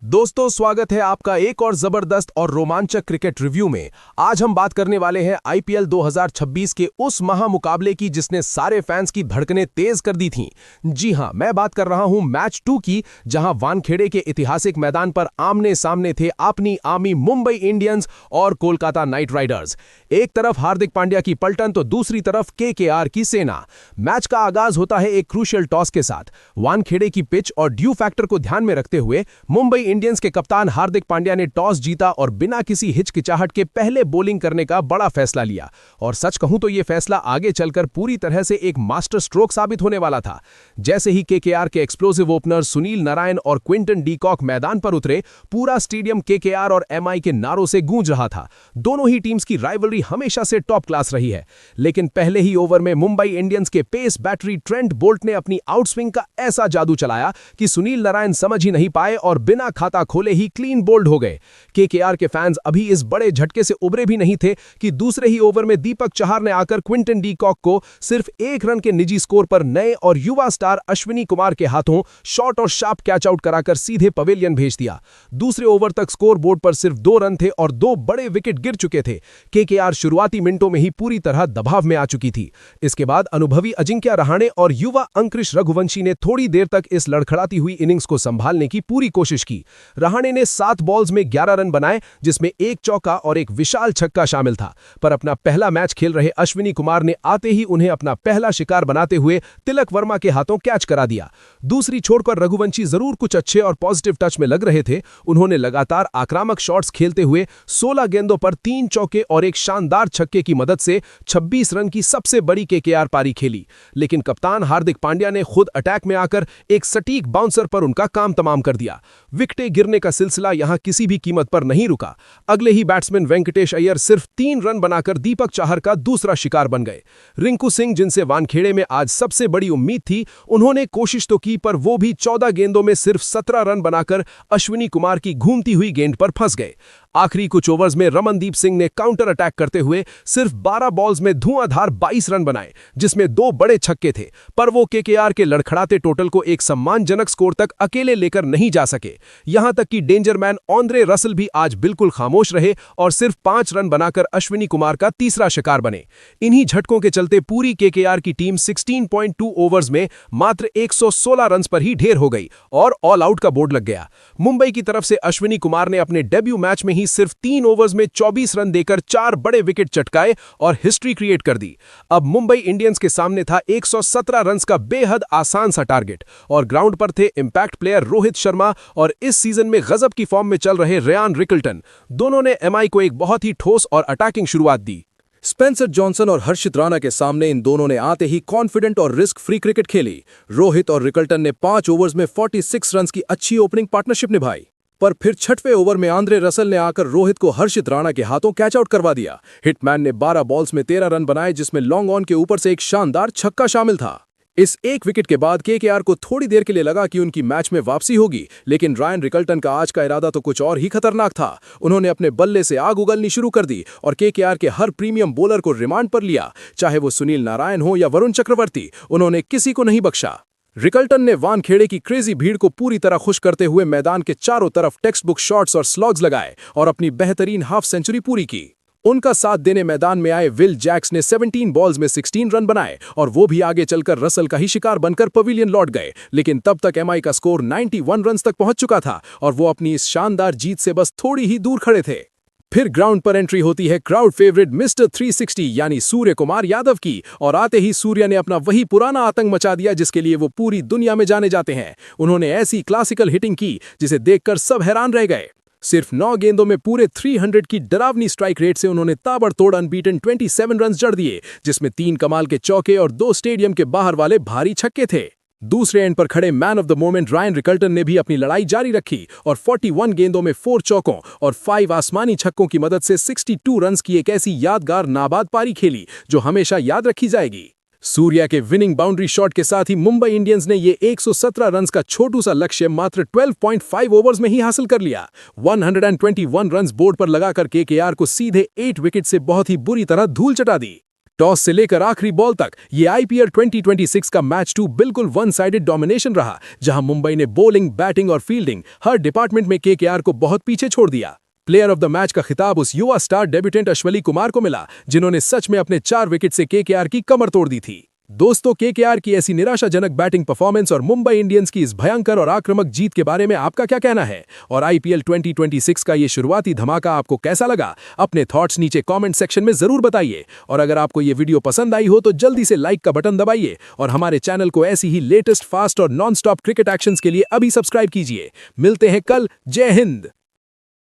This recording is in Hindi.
दोस्तों, स्वागत है आपका एक और जबरदस्त और रोमांचक क्रिकेट रिव्यू में। आज हम बात करने वाले हैं आईपीएल 2026 के उस महामुकाबले की जिसने सारे फैंस की धड़कनें तेज कर दी थीं। जी हां, मैं बात कर रहा हूं मैच 2 की, जहां वानखेड़े के ऐतिहासिक मैदान पर आमने सामने थे अपनी आर्मी मुंबई इंडियंस और कोलकाता नाइट राइडर्स। एक तरफ हार्दिक पांड्या की पलटन तो दूसरी तरफ केकेआर की सेना। मैच का आगाज होता है एक क्रूशियल टॉस के साथ। वानखेड़े की पिच और ड्यू फैक्टर को ध्यान में रखते हुए मुंबई इंडियंस के कप्तान हार्दिक पांड्या ने टॉस जीता और बिना किसी हिचकिचाहट के पहले बॉलिंग करने का बड़ा फैसला लिया। और सच कहूं तो यह फैसला आगे चलकर पूरी तरह से एक मास्टर स्ट्रोक साबित होने वाला था। जैसे ही केकेआर के एक्सप्लोसिव ओपनर सुनील नारायण और क्विंटन डी कॉक मैदान पर उतरे, पूरा स्टेडियम केकेआर और एमआई के नारों से गूंज रहा था। दोनों ही टीम्स की राइवलरी हमेशा से टॉप क्लास रही है, लेकिन पहले ही ओवर में मुंबई इंडियंस के पेस बैटरी ट्रेंट बोल्ट ने अपनी आउटस्विंग का ऐसा जादू चलाया कि सुनील नारायण समझ ही नहीं पाए और बिना खाता खोले ही क्लीन बोल्ड हो गए। केकेआर के फैंस अभी इस बड़े झटके से उबरे भी नहीं थे कि दूसरे ही ओवर में दीपक चहार ने आकर क्विंटन डी कॉक को सिर्फ 1 रन के निजी स्कोर पर नए और युवा स्टार अश्विनी कुमार के हाथों शॉट और शार्प कैच आउट कराकर सीधे पवेलियन भेज दिया। दूसरे ओवर तक स्कोर बोर्ड पर सिर्फ 2 रन थे और 2 बड़े विकेट गिर चुके थे। केकेआर शुरुआती मिनटों में ही पूरी तरह दबाव में आ चुकी थी। इसके बाद अनुभवी अजिंक्य रहाणे और युवा अंकृश रघुवंशी ने थोड़ी देर तक इस लड़खड़ाती हुई इनिंग्स को संभालने की पूरी कोशिश की। रहाणे ने 7 बॉल्स में 11 रन बनाए, जिसमें 1 चौका और 1 विशाल छक्का शामिल था। पर अपना पहला मैच खेल रहे अश्विनी कुमार ने आते ही उन्हें अपना पहला शिकार बनाते हुए तिलक वर्मा के हाथों कैच करा दिया। दूसरी छोर पर रघुवंशी जरूर कुछ अच्छे और पॉजिटिव टच में लग रहे थे। उन्होंने लगातार आक्रामक शॉट्स खेलते हुए 16 गेंदों पर 3 चौके और 1 शानदार छक्के की मदद से 26 रन की सबसे बड़ी केकेआर पारी खेली। लेकिन कप्तान हार्दिक पांड्या ने खुद अटैक में आकर एक सटीक बाउंसर पर उनका काम तमाम कर दिया। विकेटें गिरने का सिलसिला यहां किसी भी कीमत पर नहीं रुका। अगले ही बैट्समैन वेंकटेश अय्यर सिर्फ 3 रन बनाकर दीपक चाहर का दूसरा शिकार बन गए। रिंकू सिंह, जिनसे वानखेड़े में आज सबसे बड़ी उम्मीद थी, उन्होंने कोशिश तो की, पर वो भी 14 गेंदों में सिर्फ 17 रन बनाकर अश्विनी कुमार की घूमती हुई गेंद पर फंस गए। आखिरी कुछ ओवर्स में रमनदीप सिंह ने काउंटर अटैक करते हुए सिर्फ 12 बॉल्स में धुआंधार 22 रन बनाए, जिसमें 2 बड़े छक्के थे। पर वो केकेआर के लड़खड़ाते टोटल को एक सम्मानजनक स्कोर तक अकेले लेकर नहीं जा सके। यहां तक कि डेंजरमैन ऑन्द्रे रसल भी आज बिल्कुल खामोश रहे और सिर्फ 5 रन बनाकर अश्विनी कुमार का तीसरा शिकार बने। इन्हीं झटकों के चलते पूरी केकेआर की टीम 16.2 ओवर्स में मात्र 116 रन पर ही ढेर हो गई और ऑल आउट का बोर्ड लग गया। मुंबई की तरफ से अश्विनी कुमार ने अपने डेब्यू मैच में ही सिर्फ 3 ओवर्स में 24 रन देकर 4 बड़े विकेट चटकाए और हिस्ट्री क्रिएट कर दी। अब मुंबई इंडियंस के सामने था 117 रन का बेहद आसान सा टारगेट और ग्राउंड पर थे इंपैक्ट प्लेयर रोहित शर्मा और इस सीजन में गजब की फॉर्म में चल रहे रेयान रिकल्टन। दोनों ने एमआई को एक बहुत ही ठोस और अटैकिंग शुरुआत दी। स्पेंसर जॉनसन और हर्षित राणा के सामने इन दोनों ने आते ही कॉन्फिडेंट और रिस्क फ्री क्रिकेट खेली। रोहित और रिकल्टन ने 5 ओवर्स में 46 रन की अच्छी ओपनिंग पार्टनरशिप निभाई, पर फिर 6वें ओवर में आंद्रे रसल ने आकर रोहित को हर्षित राणा के हाथों कैच आउट करवा दिया। हिटमैन ने 12 बॉल्स में 13 रन बनाए, जिसमें लॉन्ग ऑन के ऊपर से एक शानदार छक्का शामिल था। इस 1 विकेट के बाद केकेआर को थोड़ी देर के लिए लगा कि उनकी मैच में वापसी होगी, लेकिन रायन रिकल्टन का आज का इरादा तो कुछ और ही खतरनाक था। उन्होंने अपने बल्ले से आग उगलनी शुरू कर दी और केकेआर के हर प्रीमियम बॉलर को रिमांड पर लिया, चाहे वो सुनील नारायण हो या वरुण चक्रवर्ती। उन्होंने किसी को नहीं बख्शा। रिकल्टन ने वानखेड़े की क्रेजी भीड़ को पूरी तरह खुश करते हुए मैदान के चारों तरफ टेक्स्ट बुक शॉट्स और स्लॉग्स लगाए और अपनी बेहतरीन हाफ सेंचुरी पूरी की। उनका साथ देने मैदान में आए विल जैक्स ने 17 बॉल्स में 16 रन बनाए और वो भी आगे चलकर रसल का ही शिकार बनकर पवेलियन लौट गए। लेकिन तब तक एमआई का स्कोर 91 रन तक पहुंच चुका था और वो अपनी इस शानदार जीत से बस थोड़ी ही दूर खड़े थे। फिर ग्राउंड पर एंट्री होती है क्राउड फेवरेट मिस्टर 360 यानी सूर्य कुमार यादव की, और आते ही सूर्य ने अपना वही पुराना आतंक मचा दिया जिसके लिए वो पूरी दुनिया में जाने जाते हैं। उन्होंने ऐसी क्लासिकल हिटिंग की जिसे देखकर सब हैरान रह गए। सिर्फ 9 गेंदों में पूरे 300 की डरावनी स्ट्राइक रेट से उन्होंने ताबड़तोड़ अनबीटन 27 रन जड़ दिए, जिसमें 3 कमाल के चौके और 2 स्टेडियम के बाहर वाले भारी छक्के थे। दूसरे एंड पर खड़े man of the moment Ryan Rickelton ने भी अपनी लड़ाई जारी रखी और 41 गेंदों में 4 चौकों और 5 आसमानी छक्कों की मदद से 62 रन की एक ऐसी यादगार नाबाद पारी खेली जो हमेशा याद रखी जाएगी। सूर्या के विनिंग बाउंड्री शॉट के साथ ही मुंबई इंडियंस ने ये 117 रन का छोटू सा लक्ष्य मात्र 12.5 ओवर्स में ही हासिल कर लिया। 121 रन बोर्ड पर लगाकर केकेआर को सीधे 8 विकेट से बहुत ही बुरी तरह धूल चटा दी। टॉस से लेकर आखिरी बॉल तक ये आईपीएल 2026 का मैच 2 बिल्कुल वन साइडेड डोमिनेशन रहा, जहां मुंबई ने बॉलिंग, बैटिंग और फील्डिंग हर डिपार्टमेंट में केकेआर को बहुत पीछे छोड़ दिया। प्लेयर ऑफ द मैच का खिताब उस युवा स्टार डेब्यूटेंट अश्वली कुमार को मिला, जिन्होंने सच में अपने 4 विकेट से केकेआर की कमर तोड़ दी थी। दोस्तों, केकेआर की ऐसी निराशाजनक बैटिंग परफॉर्मेंस और मुंबई इंडियंस की इस भयंकर और आक्रामक जीत के बारे में आपका क्या कहना है? और आईपीएल 2026 का ये शुरुआती धमाका आपको कैसा लगा? अपने थॉट्स नीचे कमेंट सेक्शन में जरूर बताइए। और अगर आपको ये वीडियो पसंद आई हो तो जल्दी से लाइक का बटन दबाइए और हमारे चैनल को ऐसी ही लेटेस्ट, फास्ट और नॉन स्टॉप क्रिकेट एक्शंस के लिए अभी सब्सक्राइब कीजिए। मिलते हैं कल। जय हिंद।